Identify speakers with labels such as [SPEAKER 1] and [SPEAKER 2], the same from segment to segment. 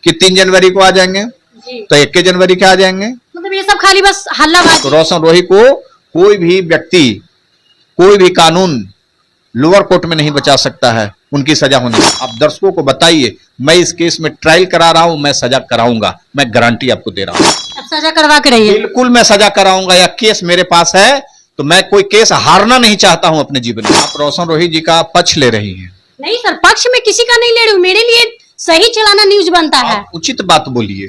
[SPEAKER 1] कि 3 जनवरी को आ जाएंगे तो 1 जनवरी के आ जाएंगे।
[SPEAKER 2] मतलब ये सब खाली बस हल्लाबाजी।
[SPEAKER 1] तो रोशन रोही को कोई भी व्यक्ति, कोई भी कानून लोअर कोर्ट में नहीं बचा सकता है उनकी सजा होने। आप दर्शकों को बताइए, मैं इस केस में ट्रायल करा रहा हूं, मैं सजा कराऊंगा, मैं गारंटी आपको दे रहा हूं।
[SPEAKER 2] अब सजा करवा के रहिए।
[SPEAKER 1] बिल्कुल मैं सजा कराऊंगा, या केस मेरे पास है तो मैं कोई केस हारना नहीं चाहता हूं अपने जीवन में। आप रोशन रोही जी का पक्ष ले रही हैं।
[SPEAKER 2] नहीं सर, पक्ष में किसी का नहीं ले रही हूँ, मेरे लिए सही चलाना न्यूज बनता है।
[SPEAKER 1] आप उचित बात बोलिए,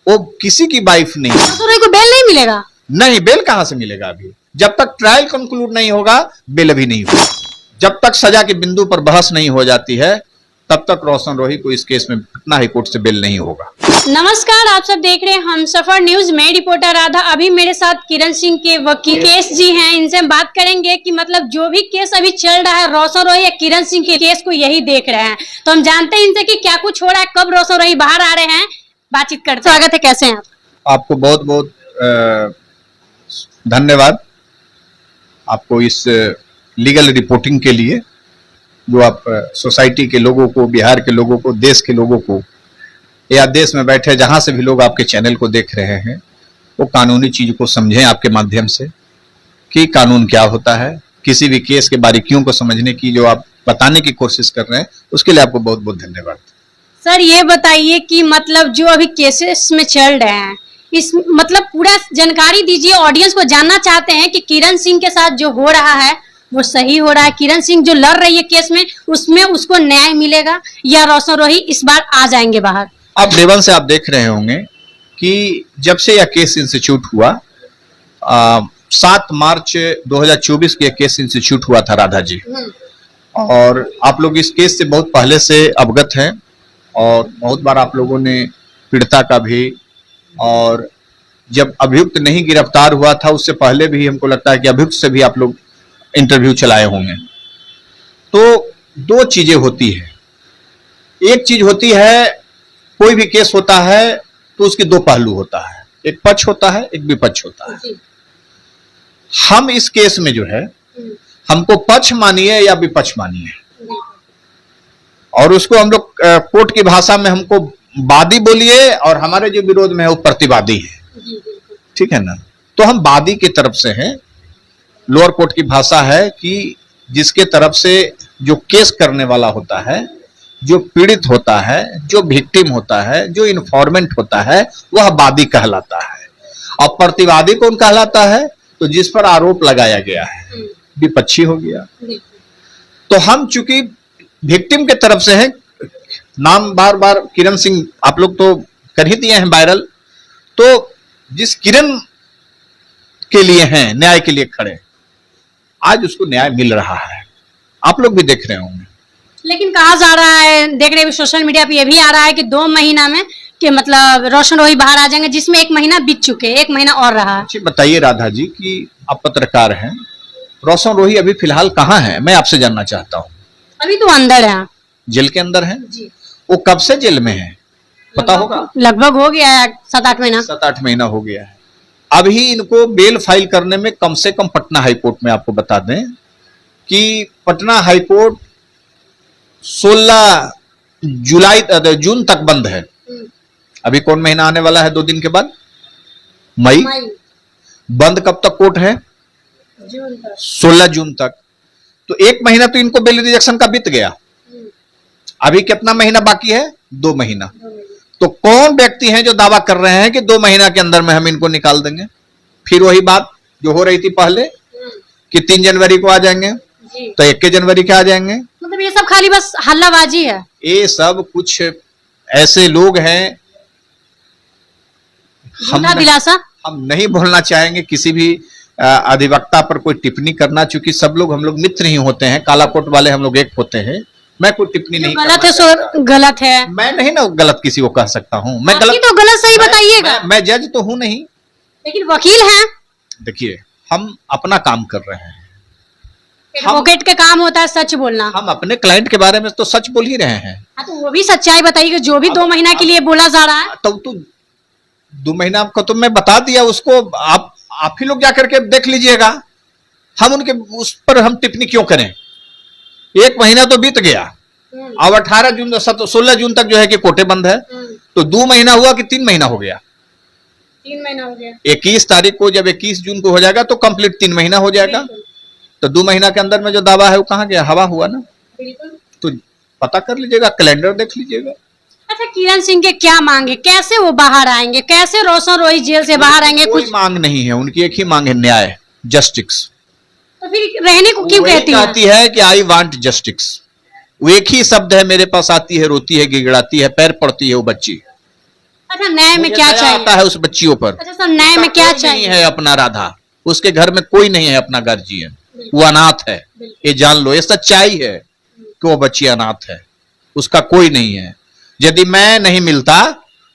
[SPEAKER 1] वो किसी की वाइफ नहीं है।
[SPEAKER 2] रोशन रोही को बेल नहीं मिलेगा?
[SPEAKER 1] नहीं, बेल कहां से मिलेगा? अभी जब तक ट्रायल कंक्लूड नहीं होगा बेल अभी नहीं होगा। जब तक सजा के बिंदु पर बहस नहीं हो जाती है तब तक रोशन रोही को इस केस में पटना हाईकोर्ट से बेल नहीं होगा।
[SPEAKER 2] नमस्कार, आप सब देख रहे हैं हमसफर न्यूज। मैं रिपोर्टर राधा। अभी मेरे साथ किरण सिंह के वकील केस जी हैं, इनसे हम बात करेंगे कि मतलब जो भी केस अभी चल रहा है रोशन रोही या किरण सिंह के केस को यही देख रहे हैं, तो हम जानते हैं इनसे कि क्या कुछ हो रहा है, कब रोशन रोही बाहर आ रहे हैं, बातचीत करते हैं। स्वागत है, कैसे हैं आप?
[SPEAKER 1] आपको बहुत बहुत धन्यवाद, आपको इस लीगल रिपोर्टिंग के लिए, जो आप सोसाइटी के लोगों को, बिहार के लोगों को, देश के लोगों को, या देश में बैठे जहां से भी लोग आपके चैनल को देख रहे हैं, वो कानूनी चीज को समझें आपके माध्यम से कि कानून क्या होता है। किसी भी केस के बारीकियों को समझने की जो आप बताने की कोशिश कर रहे हैं, उसके लिए आपको बहुत बहुत धन्यवाद।
[SPEAKER 2] सर ये बताइए कि मतलब जो अभी केसेस में चल रहे हैं, इस मतलब पूरा जानकारी दीजिए, ऑडियंस को जानना चाहते हैं कि किरण सिंह के साथ जो हो रहा है वो सही हो रहा है, किरण सिंह जो लड़ रही है केस में उसमें उसको न्याय मिलेगा, या रोशन रोही इस बार आ जाएंगे बाहर?
[SPEAKER 1] आप लेवल से आप देख रहे होंगे कि जब से यह केस इंस्टीट्यूट हुआ, 7 मार्च 2024 के केस इंस्टीट्यूट हुआ था राधा जी, और आप लोग इस केस से बहुत पहले से अवगत हैं, और बहुत बार आप लोगों ने पीड़िता का भी, और जब अभियुक्त नहीं गिरफ्तार हुआ था उससे पहले भी हमको लगता है कि अभियुक्त से भी आप लोग इंटरव्यू चलाए होंगे। तो 2 चीजें होती है। एक चीज होती है, कोई भी केस होता है तो उसके 2 पहलू होता है, एक पक्ष होता है, एक विपक्ष होता है। हम इस केस में जो है, हमको पक्ष मानिए या विपक्ष मानिए, और उसको हम लोग कोर्ट की भाषा में हमको वादी बोलिए, और हमारे जो विरोध में है वो प्रतिवादी है, ठीक है ना। तो हम वादी की तरफ से हैं। लोअर कोर्ट की भाषा है कि जिसके तरफ से जो केस करने वाला होता है, जो पीड़ित होता है, जो विक्टिम होता है, जो इन्फॉर्मेंट होता है, वह वादी कहलाता है। और प्रतिवादी कौन कहलाता है? तो जिस पर आरोप लगाया गया है, विपक्षी हो गया। तो हम चूंकि विक्टिम के तरफ से हैं, नाम बार बार किरण सिंह आप लोग तो कर ही दिए हैं वायरल, तो जिस किरण के लिए हैं, न्याय के लिए खड़े, आज उसको न्याय मिल रहा है, आप लोग भी देख रहे होंगे।
[SPEAKER 2] लेकिन कहा जा रहा है, देख रहे हैं सोशल मीडिया पे ये भी आ रहा है कि 2 महीना में कि मतलब रोशन रोही बाहर आ जाएंगे, जिसमें 1 महीना बीत चुके, 1 महीना और रहा।
[SPEAKER 1] अच्छा बताइए राधा जी कि आप पत्रकार हैं, रोशन रोही अभी फिलहाल कहाँ है, मैं आपसे जानना चाहता हूँ।
[SPEAKER 2] अभी तो अंदर है,
[SPEAKER 1] जेल के अंदर है
[SPEAKER 2] जी।
[SPEAKER 1] वो कब से जेल में है पता होगा?
[SPEAKER 2] लगभग हो गया है 7-8 महीना।
[SPEAKER 1] 7-8 महीना हो गया है। अभी इनको बेल फाइल करने में कम से कम पटना हाईकोर्ट में आपको बता दें कि पटना हाईकोर्ट 16 जून तक बंद है। अभी कौन महीना आने वाला है 2 दिन के बाद? मई। बंद कब तक कोर्ट है? 16 जून तक। तो 1 महीना तो इनको बेल रिजेक्शन का बीत गया। अभी कितना महीना बाकी है? 2 महीना। तो कौन व्यक्ति हैं जो दावा कर रहे हैं कि 2 महीना के अंदर में हम इनको निकाल देंगे? फिर वही बात जो हो रही थी पहले कि 3 जनवरी को आ जाएंगे तो 1 जनवरी के आ जाएंगे।
[SPEAKER 2] मतलब ये सब खाली बस हल्लाबाजी है।
[SPEAKER 1] ये सब कुछ ऐसे लोग हैं, हम नहीं बोलना चाहेंगे किसी भी अधिवक्ता पर कोई टिप्पणी करना, चूंकि सब लोग हम लोग मित्र ही होते हैं, काला कोट वाले हम लोग एक होते हैं। मैं कोई टिप्पणी नहीं
[SPEAKER 2] गलत है, सो गलत है।
[SPEAKER 1] मैं नहीं ना गलत किसी को कह सकता हूँ। मैं गलत
[SPEAKER 2] तो गलत सही बताइएगा।
[SPEAKER 1] मैं जज तो हूँ नहीं,
[SPEAKER 2] लेकिन वकील हैं।
[SPEAKER 1] देखिए हम अपना काम कर रहे हैं,
[SPEAKER 2] एडवोकेट का काम होता है सच बोलना।
[SPEAKER 1] हम अपने क्लाइंट के बारे में तो सच बोल ही रहे हैं।
[SPEAKER 2] तो वो भी सच्चाई बताइए, जो भी 2 महीना के लिए बोला जा रहा है।
[SPEAKER 1] तो 2 महीना आपको तो मैं बता दिया, उसको आप ही लोग जाकर के देख लीजिएगा। हम उनके उस पर हम टिप्पणी क्यों करें? 1 महीना तो बीत गया। अब 16 जून तक जो है कि कोर्टें बंद है। तो 2 महीना हुआ कि 3 महीना हो गया?
[SPEAKER 2] 3 महीना हो गया।
[SPEAKER 1] 21 तारीख को जब 21 जून को हो जाएगा तो कंप्लीट 3 महीना हो जाएगा। तो 2 महीना के अंदर में जो दावा है वो कहाँ गया? हवा हुआ ना।
[SPEAKER 2] बिल्कुल।
[SPEAKER 1] तो पता कर लीजिएगा, कैलेंडर देख लीजिएगा।
[SPEAKER 2] अच्छा, किरण सिंह के क्या मांगे, कैसे वो बाहर आएंगे, कैसे रोशन रोही जेल से बाहर आएंगे?
[SPEAKER 1] कोई
[SPEAKER 2] कुछ
[SPEAKER 1] मांग नहीं है उनकी, एक ही मांग है, न्याय, जस्टिस।
[SPEAKER 2] तो फिर रहने को क्यों
[SPEAKER 1] वही
[SPEAKER 2] कहती है?
[SPEAKER 1] कहती है कि आई वांट जस्टिस। वो एक ही शब्द है, मेरे पास आती है, रोती है, गिड़गिड़ाती है, पैर पड़ती है वो बच्ची।
[SPEAKER 2] अच्छा, न्याय में
[SPEAKER 1] मुझे
[SPEAKER 2] क्या
[SPEAKER 1] दया
[SPEAKER 2] चाहिए?
[SPEAKER 1] आता है उस बच्चियों पर।
[SPEAKER 2] अच्छा सर, न्याय में क्या
[SPEAKER 1] कोई नहीं
[SPEAKER 2] चाहिए?
[SPEAKER 1] है अपना राधा, उसके घर में कोई नहीं है अपना गार्जियन, वो अनाथ है। ये जान लो, ये सच्चाई है कि वो बच्ची अनाथ है, उसका कोई नहीं है। यदि मैं नहीं मिलता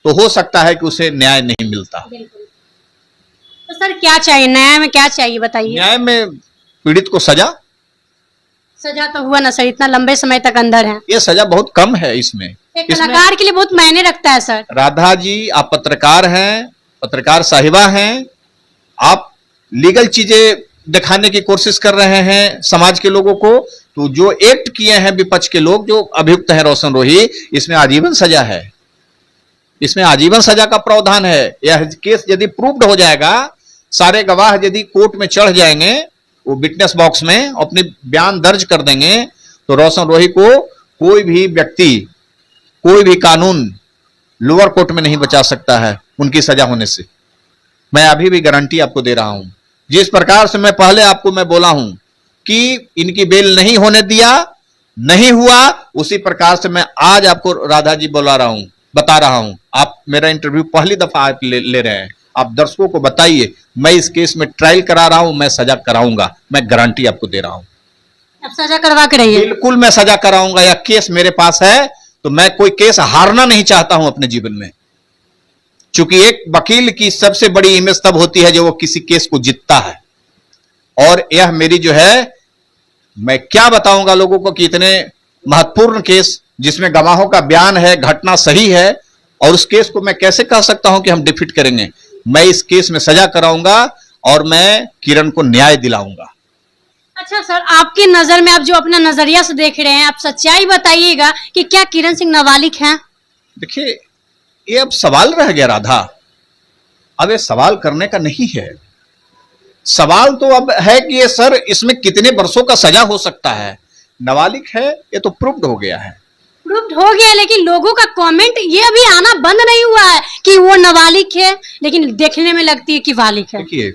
[SPEAKER 1] तो हो सकता है कि उसे न्याय नहीं मिलता।
[SPEAKER 2] तो सर क्या चाहिए, न्याय में क्या चाहिए बताइए?
[SPEAKER 1] न्याय में पीड़ित को सजा।
[SPEAKER 2] सजा तो हुआ ना सर, इतना लंबे समय तक अंदर है।
[SPEAKER 1] ये सजा बहुत कम है इसमें।
[SPEAKER 2] एक कलाकार के लिए बहुत मायने रखता है सर।
[SPEAKER 1] राधा जी, आप पत्रकार हैं, पत्रकार साहिबा हैं, आप लीगल चीजें दिखाने की कोशिश कर रहे हैं समाज के लोगों को। तो जो एक्ट किए हैं विपक्ष के लोग, जो अभियुक्त हैं रोशन रोही, इसमें आजीवन सजा है, इसमें आजीवन सजा का प्रावधान है। यह केस यदि प्रूव्ड हो जाएगा, सारे गवाह यदि कोर्ट में चढ़ जाएंगे, वो विटनेस बॉक्स में अपने बयान दर्ज कर देंगे, तो रोशन रोही को कोई भी व्यक्ति, कोई भी कानून लोअर कोर्ट में नहीं बचा सकता है उनकी सजा होने से। मैं अभी भी गारंटी आपको दे रहा हूं। जिस प्रकार से मैं पहले आपको मैं बोला हूं कि इनकी बेल नहीं होने दिया, नहीं हुआ, उसी प्रकार से मैं आज आपको राधा जी बता रहा हूं। आप मेरा इंटरव्यू पहली दफा आप ले रहे हैं, आप दर्शकों को बताइए, मैं इस केस में ट्रायल करा रहा हूं, मैं सजा कराऊंगा, मैं गारंटी आपको दे रहा हूं।
[SPEAKER 2] अब सजा करवा के रहिए।
[SPEAKER 1] बिल्कुल मैं सजा कराऊंगा। या केस मेरे पास है तो मैं कोई केस हारना नहीं चाहता हूं अपने जीवन में, क्योंकि एक वकील की सबसे बड़ी इमेज तब होती है जब वो किसी केस को जीतता है। और यह मेरी जो है, मैं क्या बताऊंगा लोगों को कि इतने महत्वपूर्ण केस जिसमें गवाहों का बयान है, घटना सही है, और उस केस को मैं कैसे कह सकता हूं कि हम डिफीट करेंगे? मैं इस केस में सजा कराऊंगा और मैं किरण को न्याय दिलाऊंगा।
[SPEAKER 2] अच्छा सर, आपकी नजर में आप जो अपना नजरिया से देख रहे हैं, आप सच्चाई बताइएगा कि क्या किरण सिंह नाबालिग हैं?
[SPEAKER 1] देखिए, ये अब सवाल रह गया राधा, अब ये सवाल करने का नहीं है। सवाल तो अब है कि ये सर, इसमें कितने वर्षों का सजा हो सकता है? नाबालिग है, ये तो प्रूव्ड हो गया है।
[SPEAKER 2] प्रूव्ड हो गया, लेकिन लोगों का कमेंट ये अभी आना बंद नहीं हुआ है कि वो नाबालिग है, लेकिन देखने में लगती है कि बालिग है।
[SPEAKER 1] देखिए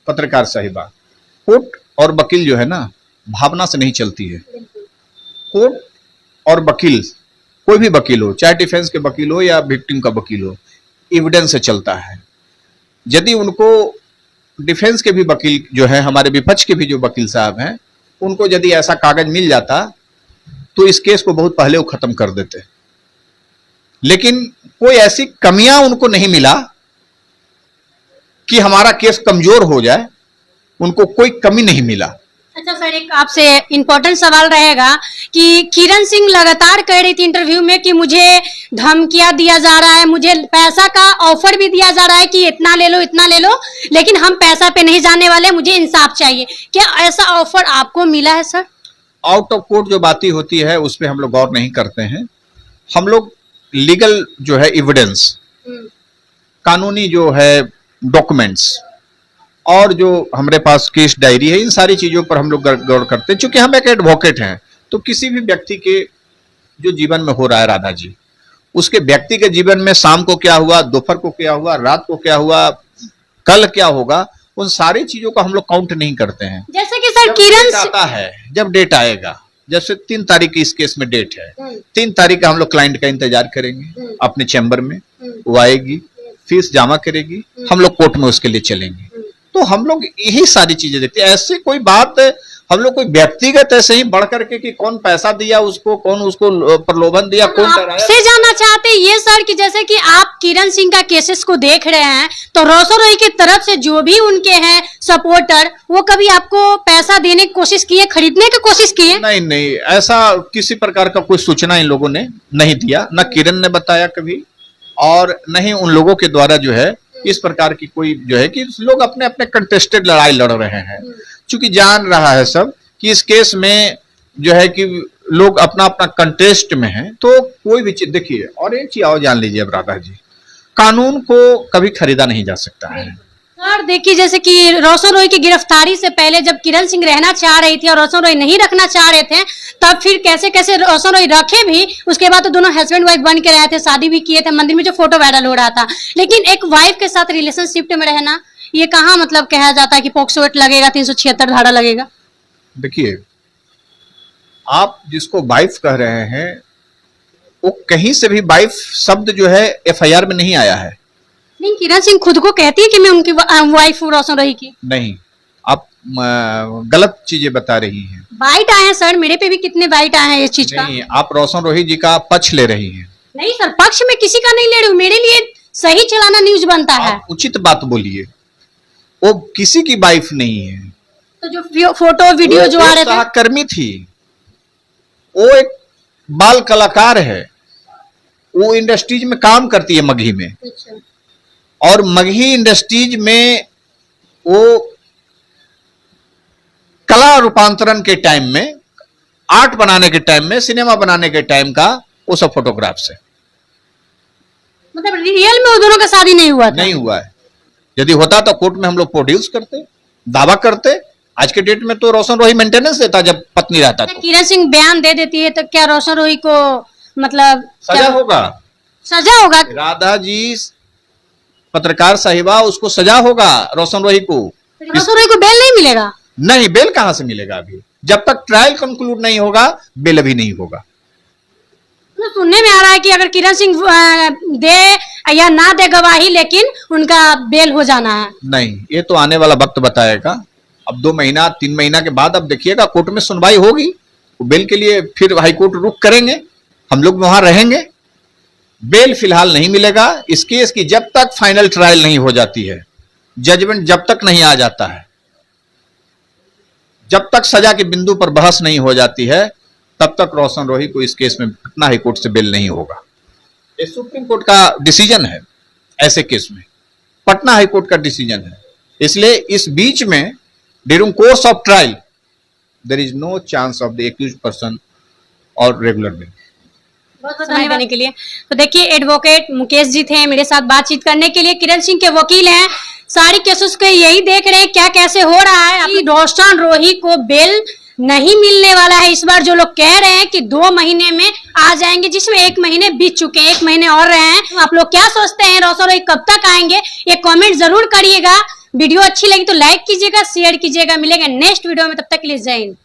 [SPEAKER 1] पत्रकार साहिबा, कोर्ट और वकील जो है ना, भावना से नहीं चलती है। कोर्ट और वकील, कोई भी वकील हो, चाहे डिफेंस के वकील हो या विक्टिम का वकील हो, एविडेंस से चलता है। यदि उनको डिफेंस के भी वकील जो है, हमारे विपक्ष के भी जो वकील साहब हैं, उनको यदि ऐसा कागज मिल जाता तो इस केस को बहुत पहले वो खत्म कर देते। लेकिन कोई ऐसी कमियां उनको नहीं मिला कि हमारा केस कमजोर हो जाए, उनको कोई कमी नहीं मिला।
[SPEAKER 2] अच्छा सर, एक आपसे इम्पोर्टेंट सवाल रहेगा कि किरण सिंह लगातार कह रही थी इंटरव्यू में कि मुझे धमकियां दिया जा रहा है, मुझे पैसा का ऑफर भी दिया जा रहा है कि इतना ले लो, इतना ले लो, लेकिन हम पैसा पे नहीं जाने वाले, मुझे इंसाफ चाहिए। क्या ऐसा ऑफर आपको मिला है सर?
[SPEAKER 1] आउट ऑफ कोर्ट जो बातें होती है उस पर हम लोग गौर नहीं करते हैं। हम लोग लीगल जो है एविडेंस, कानूनी जो है डॉक्यूमेंट्स, और जो हमारे पास केस डायरी है, इन सारी चीजों पर हम लोग गौर करते हैं। चूंकि हम एक एडवोकेट हैं, तो किसी भी व्यक्ति के जो जीवन में हो रहा है राधा जी, उसके व्यक्ति के जीवन में शाम को क्या हुआ, दोपहर को क्या हुआ, रात को क्या हुआ, कल क्या होगा, उन सारी चीजों को हम लोग काउंट नहीं करते हैं।
[SPEAKER 2] जैसे कि सर किरण
[SPEAKER 1] आता है, जब डेट आएगा, जैसे 3 तारीख की इस केस में डेट है, 3 तारीख का हम लोग क्लाइंट का इंतजार करेंगे अपने चैम्बर में, वो आएगी, फीस जमा करेगी, हम लोग कोर्ट में उसके लिए चलेंगे। तो हम लोग यही सारी चीजें देखते हैं। ऐसे कोई बात हम लोग कोई व्यक्तिगत ऐसे ही बढ़ करके कि कौन पैसा दिया उसको, कौन उसको प्रलोभन दिया, कौन डराया,
[SPEAKER 2] से जानना चाहते हैं ये सर कि जैसे कि आप किरण सिंह का केसेस को देख रहे हैं, तो रोशन रोही की तरफ से जो भी उनके हैं सपोर्टर, वो कभी आपको पैसा देने की कोशिश किए, खरीदने की कोशिश किए?
[SPEAKER 1] नहीं, ऐसा किसी प्रकार का कोई सूचना इन लोगों ने नहीं दिया, न किरण ने बताया कभी, और न ही उन लोगों के द्वारा जो है इस प्रकार की कोई जो है कि लोग अपने अपने कंटेस्टेड लड़ाई लड़ रहे हैं। चूंकि जान रहा है सब कि इस केस में जो है कि लोग अपना अपना कंटेस्ट में हैं, तो कोई भी चीज देखिए। और एक चीज और जान लीजिए अब राधा जी, कानून को कभी खरीदा नहीं जा सकता है।
[SPEAKER 2] सर देखिए, जैसे कि रोशन रॉय की गिरफ्तारी से पहले जब किरण सिंह रहना चाह रही थी और रोशन रॉय नहीं रखना चाह रहे थे, तब फिर कैसे कैसे रोशन रॉय रखे भी। उसके बाद तो दोनों हस्बैंड वाइफ बन के रहे थे, शादी भी किए थे, मंदिर में जो फोटो वायरल हो रहा था। लेकिन एक वाइफ के साथ रिलेशनशिप में रहना, ये कहाँ मतलब कहा जाता है कि पॉक्सो एक्ट लगेगा, 376 धारा लगेगा।
[SPEAKER 1] देखिए, आप जिसको वाइफ कह रहे हैं, वो कहीं से भी वाइफ शब्द जो है एफआईआर में नहीं आया है।
[SPEAKER 2] नहीं, किरण सिंह खुद को कहती है कि मैं उनकी वाइफ हूँ रोशन रॉय की।
[SPEAKER 1] नहीं, आप गलत चीजें बता रही हैं।
[SPEAKER 2] बाइट आए हैं सर, मेरे पे भी कितने बाइट आए हैं इस चीज का।
[SPEAKER 1] नहीं, आप रोशन रोही जी का पक्ष ले रही हैं।
[SPEAKER 2] नहीं सर, पक्ष में किसी का नहीं ले रही हूँ, मेरे लिए सही चलाना न्यूज बनता है।
[SPEAKER 1] आप उचित बात बोलिए, वो किसी की वाइफ नहीं है।
[SPEAKER 2] तो जो फोटो वीडियो जो आ रहे थे,
[SPEAKER 1] सहकर्मी थी, वो एक बाल कलाकार है, वो इंडस्ट्रीज में काम करती है मगही में।
[SPEAKER 2] अच्छा।
[SPEAKER 1] और मगही इंडस्ट्रीज में वो कला रूपांतरण के टाइम में, आर्ट बनाने के टाइम में, सिनेमा बनाने के टाइम का वो सब फोटोग्राफ्स है।
[SPEAKER 2] मतलब रियल में वो दोनों का शादी नहीं हुआ था?
[SPEAKER 1] नहीं हुआ है। यदि होता तो कोर्ट में हम लोग प्रोड्यूस करते, दावा करते। आज के डेट में तो रोशन रोही मेंटेनेंस देता जब पत्नी रहता तो।
[SPEAKER 2] किरण सिंह बयान दे देती है तो क्या रोशन रोही को मतलब
[SPEAKER 1] सजा होगा?
[SPEAKER 2] सजा होगा?
[SPEAKER 1] राधा जी पत्रकार साहिबा, उसको सजा होगा रोशन रोही को।
[SPEAKER 2] रोशन रोही को बेल नहीं मिलेगा?
[SPEAKER 1] नहीं, बेल कहां से मिलेगा अभी? जब तक ट्रायल कंक्लूड नहीं होगा, बेल अभी नहीं होगा।
[SPEAKER 2] तो सुनने में आ रहा है कि अगर किरण सिंह दे या ना दे गवाही, लेकिन उनका बेल हो जाना है।
[SPEAKER 1] नहीं, ये तो आने वाला वक्त बताएगा। अब 2 महीना 3 महीना के बाद अब देखिएगा कोर्ट में सुनवाई होगी, बेल के लिए फिर हाईकोर्ट रुख करेंगे, हम लोग वहां रहेंगे। बेल फिलहाल नहीं मिलेगा। इस केस की जब तक फाइनल ट्रायल नहीं हो जाती है, जजमेंट जब तक नहीं आ जाता है, जब तक सजा के बिंदु पर बहस नहीं हो जाती है, तब तक रोशन रोही को इस केस में पटना हाईकोर्ट से बेल नहीं होगा। ये सुप्रीम कोर्ट का डिसीजन है ऐसे केस में, पटना हाईकोर्ट का डिसीजन है। इसलिए इस बीच में during course of trial there is no chance of the accused person और रेगुलर बेल।
[SPEAKER 2] बहुत समय देने के लिए। तो देखिए, एडवोकेट मुकेश जी थे मेरे साथ बातचीत करने के लिए, किरण सिंह के वकील हैं। सारी केसेस को यही देख रहे हैं क्या कैसे हो रहा है। अभी रोशन रोही को बेल नहीं मिलने वाला है। इस बार जो लोग कह रहे हैं कि 2 महीने में आ जाएंगे, जिसमें 1 महीने बीत चुके हैं, 1 महीने और रहे हैं। आप लोग क्या सोचते हैं, रोशन रोही कब तक आएंगे? ये कमेंट जरूर करिएगा। वीडियो अच्छी लगी तो लाइक कीजिएगा, शेयर कीजिएगा। मिलेंगे नेक्स्ट वीडियो में, तब तक के लिए जय हिंद।